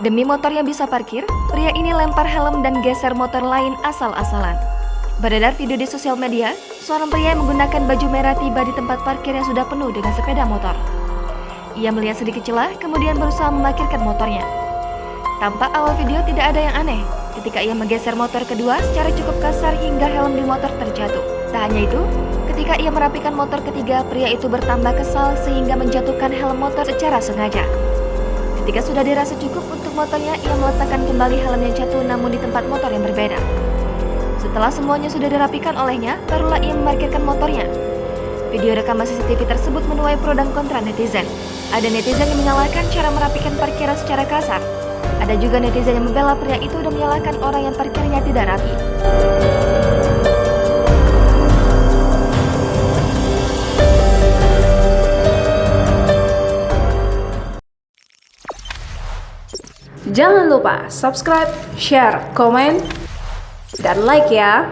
Demi motor yang bisa parkir, pria ini lempar helm dan geser motor lain asal-asalan. Beredar video di sosial media, seorang pria yang menggunakan baju merah tiba di tempat parkir yang sudah penuh dengan sepeda motor. Ia melihat sedikit celah, kemudian berusaha memarkirkan motornya. Tampak awal video tidak ada yang aneh, ketika ia menggeser motor kedua secara cukup kasar hingga helm di motor terjatuh. Tak hanya itu, ketika ia merapikan motor ketiga, pria itu bertambah kesal sehingga menjatuhkan helm motor secara sengaja. Ketika sudah dirasa cukup untuk motornya, ia meletakkan kembali helm yang jatuh namun di tempat motor yang berbeda. Setelah semuanya sudah dirapikan olehnya, barulah ia memarkirkan motornya. Video rekaman CCTV tersebut menuai pro dan kontra netizen. Ada netizen yang menyalahkan cara merapikan parkiran secara kasar. Ada juga netizen yang membela pria itu dan menyalahkan orang yang parkirnya tidak rapi. Jangan lupa subscribe, share, komen, dan like ya.